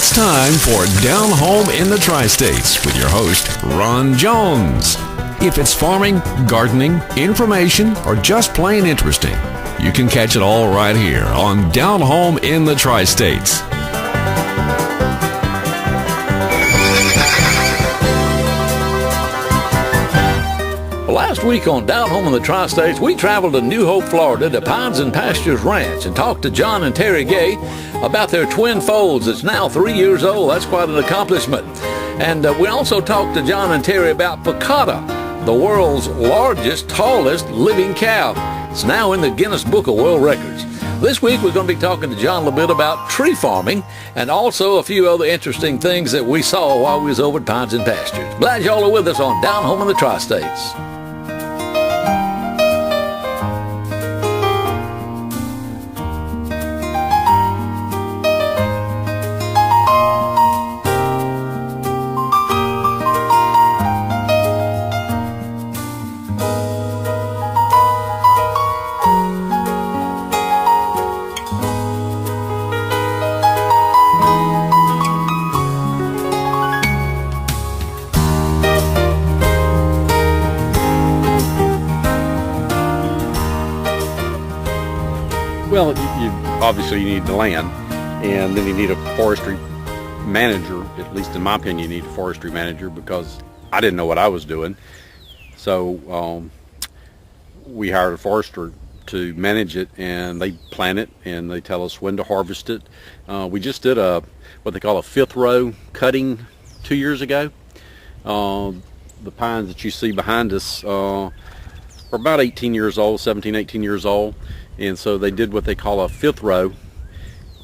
It's time for Down Home in the Tri-States with your host, Ron Jones. If it's farming, gardening, information, or just plain interesting, you can catch it all right here on Down Home in the Tri-States. Last week on Down Home in the Tri-States, we traveled to New Hope, Florida to Pines and Pastures Ranch and talked to John and Terry Gay about their twin foals that's now 3 years old. That's quite an accomplishment. And we also talked to John and Terry about Picata, the world's largest, tallest living cow. It's now in the Guinness Book of World Records. This week we're going to be talking to John a little bit about tree farming and also a few other interesting things that we saw while we was over at Pines and Pastures. Glad y'all are with us on Down Home in the Tri-States. Well, obviously you need the land, and then you need a forestry manager. At least in my opinion, you need a forestry manager because I didn't know what I was doing. So we hired a forester to manage it, and they plant it, and they tell us when to harvest it. We just did what they call a fifth row cutting 2 years ago. The pines that you see behind us are about 18 years old, 17, 18 years old. And so they did what they call a fifth row,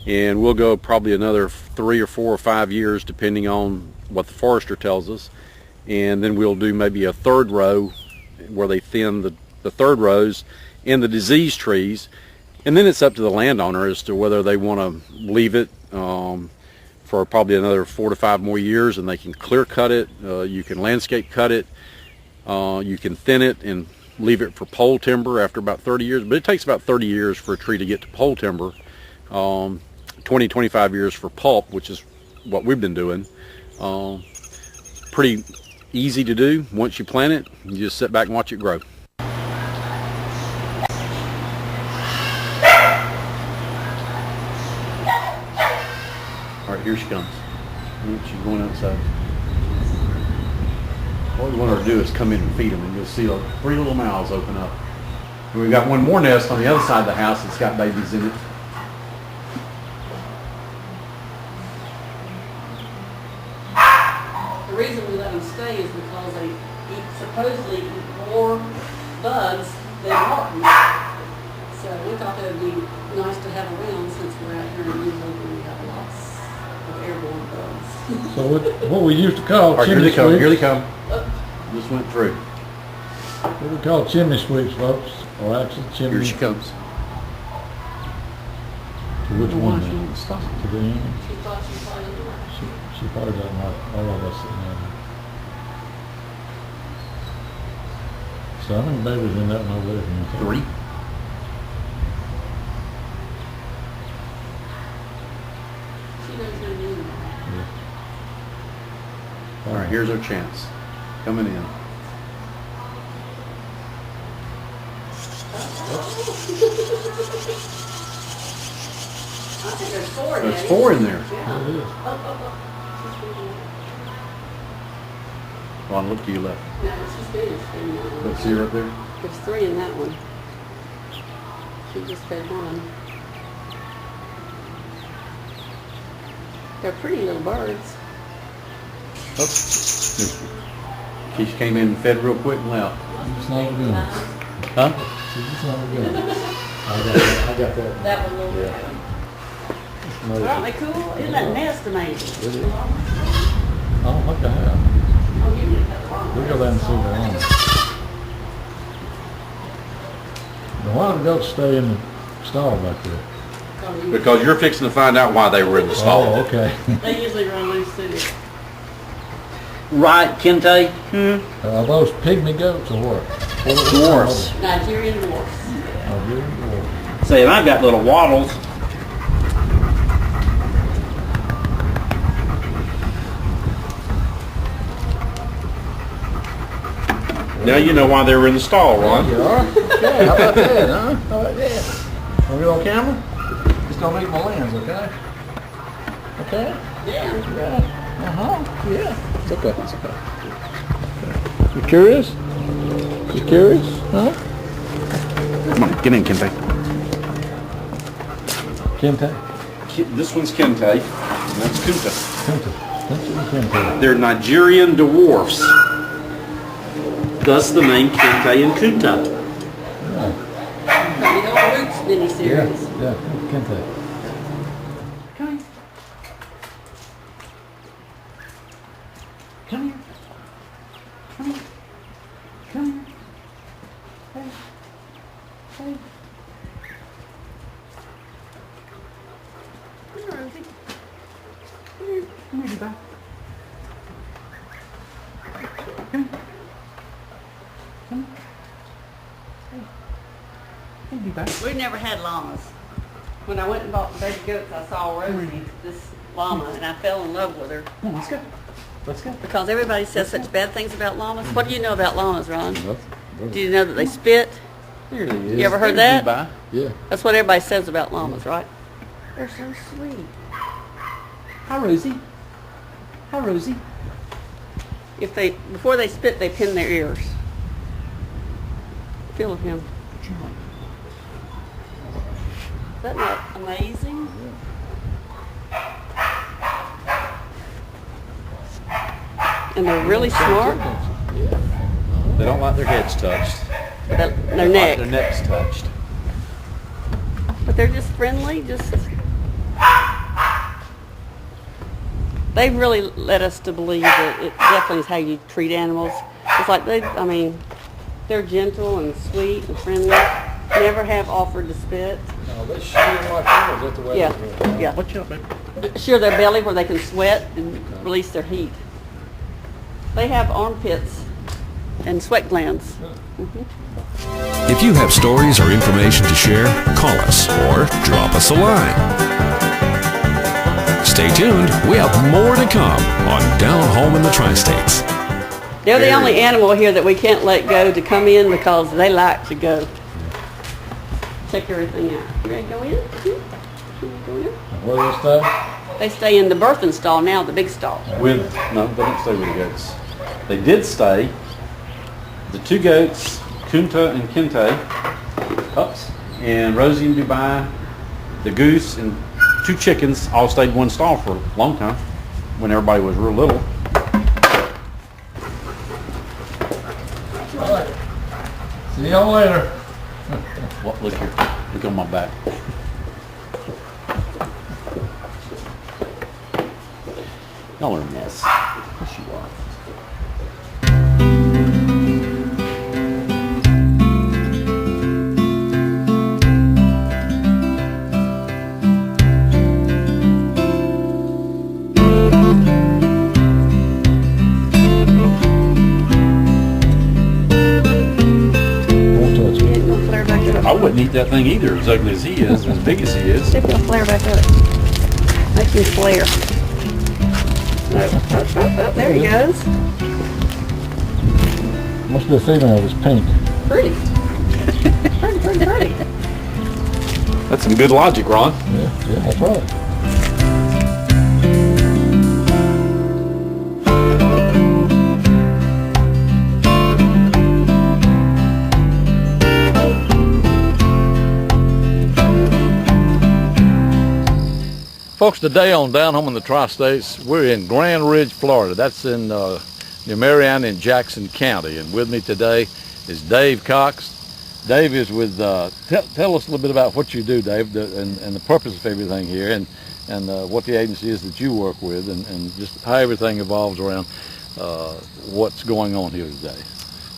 and we'll go probably another 3 or 4 or 5 years depending on what the forester tells us, and then we'll do maybe a third row where they thin the third rows in the diseased trees, and then it's up to the landowner as to whether they want to leave it for probably another 4 to 5 more years, and they can clear cut it, you can landscape cut it, you can thin it and leave it for pole timber after about 30 years, but it takes about 30 years for a tree to get to pole timber, 20, 25 years for pulp, which is what we've been doing. It's pretty easy to do. Once you plant it, you just sit back and watch it grow. All right, here she comes. She's going outside. What we want her to do is come in and feed them, and you'll see 3 little mouths open up. And we've got one more nest on the other side of the house that's got babies in it. The reason we let them stay is because they supposedly eat more bugs than martins. So we thought that would be nice to have around since we're out here in New Hope and we got lots of airborne bugs. So what we used to call All right, chimney here they sweeps. come. Just went through. What we call chimney sweeps, folks, or actually chimney. Here she comes. To which one? She Now? didn't stop. To the end. She thought she probably didn't. She probably doesn't like all of us sitting there. So how many babies in that one over there? Can you think? 3. She knows no need. Yeah. All right, here's our chance. Coming in. I think there's 4 There's Daddy. 4 in there. Yeah. It is. Ron, look to your left. No, she's finished. Let's see her up there. There's 3 in that one. She just fed one. They're pretty little birds. She came in and fed real quick and left. It's not good. Huh? It's not good. I got that. That one little bit. Aren't they cool? Isn't that nest amazing? It is. I don't think I have. I'll give you another one. We'll go down and see their own. Now why do the goats stay in the stall back there? Because you're fixing to find out why they were in the stall. Oh, okay. They usually run loose too. Right, Kente? Are those pygmy goats or what? Dwarfs. Nigerian dwarfs. Oh, good Lord. See, and I've got little wattles. Now you know why they were in the stall, Ron. You are? Okay, how about that, huh? How about that? Want to go on camera? Just don't eat my lens, okay? Okay? Yeah. Uh-huh, yeah. It's okay, it's okay. You curious? You curious, huh? Come on, get in, Kente. Kente. This one's Kente, and that's Kunta. Kente. They're Nigerian dwarfs. Thus the name Kente and Kunta. The old Roots miniseries. Yeah, Kente. Come here. Come here. Come here. Come here. Hey. Hey. Come here, Rosie. Come here. Come here, Dubai. Come here. Come here. Hey. Hey, Dubai. We've never had llamas. When I went and bought the baby goats, I saw Rosie, this llama, and I fell in love with her. Come on, let's go. Let's go. Because everybody says such bad things about llamas. What do you know about llamas, Ron? Do you know that they spit? There he is. You ever heard that? Dubai. Yeah. That's what everybody says about llamas, right? They're so sweet. Hi, Rosie. Hi, Rosie. Before they spit, they pin their ears. Feel him. Is that not amazing? And they're really smart. They don't like their heads touched. Their Like neck. their necks touched. But they're just friendly, they really led us to believe that it definitely is how you treat animals. It's like they're gentle and sweet and friendly. Never have offered to spit. No, they shoot like that. Is that the way Yeah, they do it? yeah. What you up, baby? Shear their belly where they can sweat and release their heat. They have armpits and sweat glands. If you have stories or information to share, call us or drop us a line. Stay tuned. We have more to come on Down Home in the Tri-States. They're the only animal here that we can't let go to come in because they like to go. Check everything out. You ready to go in? You go in? Where do they stay? They stay in the birthing stall now, the big stall. No, they don't stay with the goats. They did stay. The two goats, Kunta and Kente, pups, and Rosie and Dubai, the goose, and two chickens all stayed in one stall for a long time when everybody was real little. All right. See y'all later. What? Look here. Look on my back. Y'all are a mess. Yes, you are. Won't touch it. It's gonna flare back up. I wouldn't eat that thing either, as ugly as he is, as big as he is. See if it'll flare back up. Make him flare. Oh, there he goes. Must be a female. It's pink. Pretty. Pretty. That's some good logic, Ron. Yeah, that's right. Folks, today on Down Home in the Tri-States, we're in Grand Ridge, Florida. That's in near Marianna in Jackson County. And with me today is Dave Cox. Dave is with, tell us a little bit about what you do, Dave, and the purpose of everything here, and what the agency is that you work with, and just how everything evolves around what's going on here today.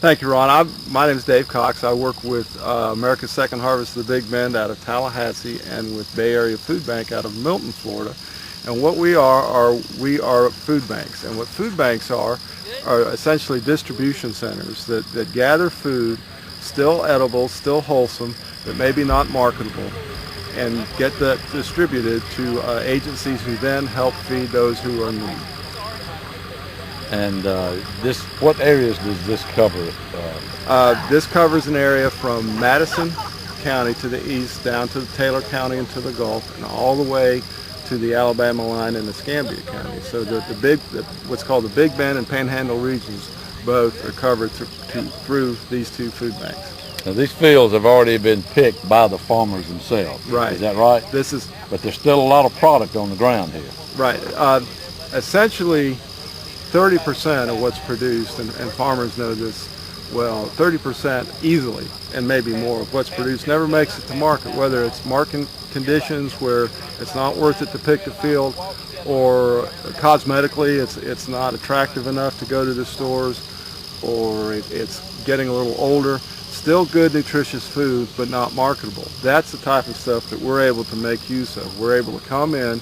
Thank you, Ron. My name is Dave Cox. I work with America's Second Harvest of the Big Bend out of Tallahassee and with Bay Area Food Bank out of Milton, Florida. And what we are food banks. And what food banks are essentially distribution centers that gather food, still edible, still wholesome, but maybe not marketable, and get that distributed to agencies who then help feed those who are in need. And what areas does this cover? This covers an area from Madison County to the east, down to Taylor County and to the Gulf, and all the way to the Alabama line and Escambia County. So what's called the Big Bend and Panhandle regions both are covered through these two food banks. Now, these fields have already been picked by the farmers themselves. Right. Is that right? But there's still a lot of product on the ground here. Right. Essentially, 30% of what's produced, and farmers know this well, 30% easily, and maybe more, of what's produced never makes it to market, whether it's market conditions where it's not worth it to pick the field, or cosmetically it's not attractive enough to go to the stores, or it's getting a little older. Still good, nutritious food, but not marketable. That's the type of stuff that we're able to make use of. We're able to come in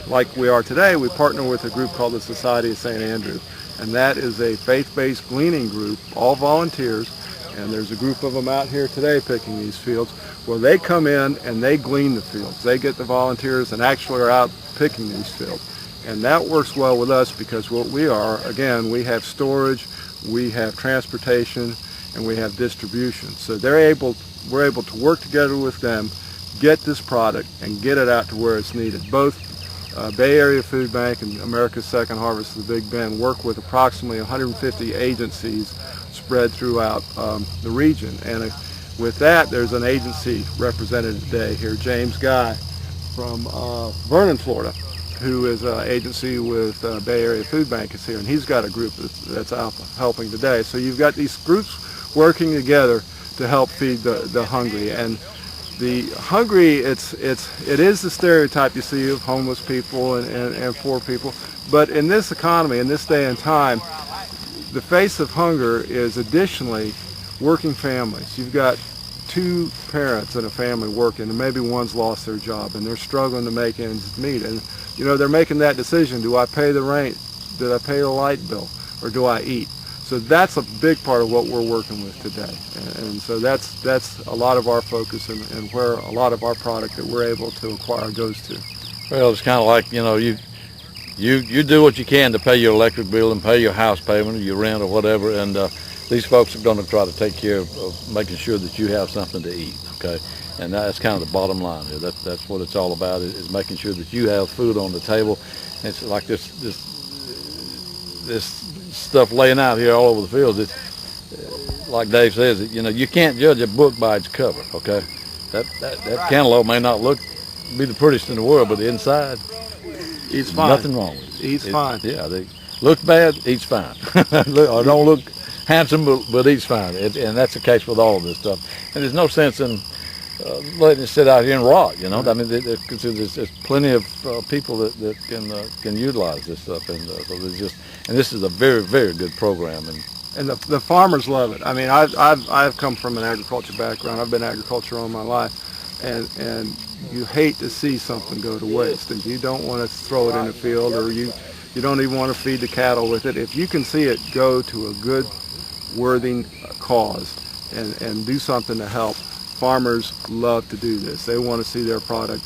like we are today, we partner with a group called the Society of St. Andrew, and that is a faith-based gleaning group, all volunteers, and there's a group of them out here today picking these fields, where they come in and they glean the fields. They get the volunteers and actually are out picking these fields. And that works well with us because what we are, again, we have storage, we have transportation, and we have distribution. So we're able to work together with them, get this product, and get it out to where it's needed. Both Bay Area Food Bank and America's Second Harvest of the Big Bend work with approximately 150 agencies spread throughout the region. And with that, there's an agency represented today here, James Guy from Vernon, Florida, who is an agency with Bay Area Food Bank is here, and he's got a group that's out helping today. So you've got these groups working together to help feed the hungry. And the hungry, it is the stereotype you see of homeless people and poor people, but in this economy, in this day and time, the face of hunger is additionally working families. You've got two parents in a family working, and maybe one's lost their job, and they're struggling to make ends meet, and they're making that decision: do I pay the rent? Did I pay the light bill, or do I eat? So that's a big part of what we're working with today, and so that's a lot of our focus and where a lot of our product that we're able to acquire goes to. Well, it's kind of like you do what you can to pay your electric bill and pay your house payment or your rent or whatever, and these folks are going to try to take care of making sure that you have something to eat. Okay, and that's kind of the bottom line here. That's what it's all about, is making sure that you have food on the table. And it's like this stuff laying out here all over the fields. It's like Dave says, you can't judge a book by its cover. Okay, that cantaloupe may not be the prettiest in the world, but the inside, eats fine. Nothing wrong with it. Eats fine. Yeah, they look bad, eats fine. Or don't look handsome, but eats fine. And that's the case with all of this stuff. And there's no sense in letting it sit out here and rot. I mean, there's plenty of people that can utilize this stuff, and so there's and this is a very, very good program. And the farmers love it. I mean, I've come from an agriculture background. I've been agriculture all my life, and you hate to see something go to waste, and you don't want to throw it in a field, or you don't even want to feed the cattle with it. If you can see it go to a good, worthy cause and do something to help, farmers love to do this. They want to see their product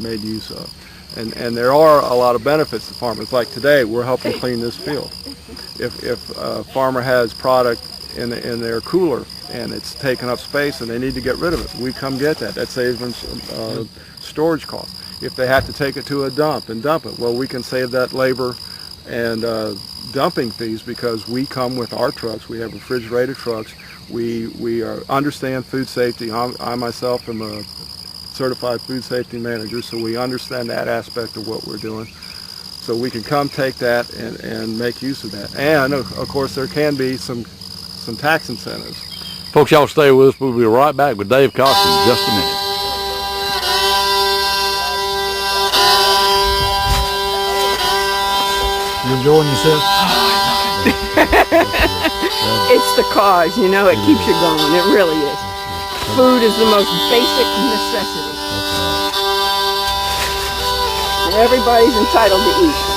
made use of. And there are a lot of benefits to farmers. Like today, we're helping clean this field. If a farmer has product in their cooler and it's taking up space and they need to get rid of it, we come get that. That saves them storage costs. If they have to take it to a dump and dump it, well, we can save that labor and dumping fees because we come with our trucks. We have refrigerated trucks. We understand food safety. I myself am a certified food safety manager, so we understand that aspect of what we're doing. So we can come take that and make use of that. And of course, there can be some tax incentives. Folks, y'all stay with us. We'll be right back with Dave Cox in just a minute. You enjoying yourself? It's the cause, it keeps you going. It really is. Food is the most basic necessity. And everybody's entitled to eat.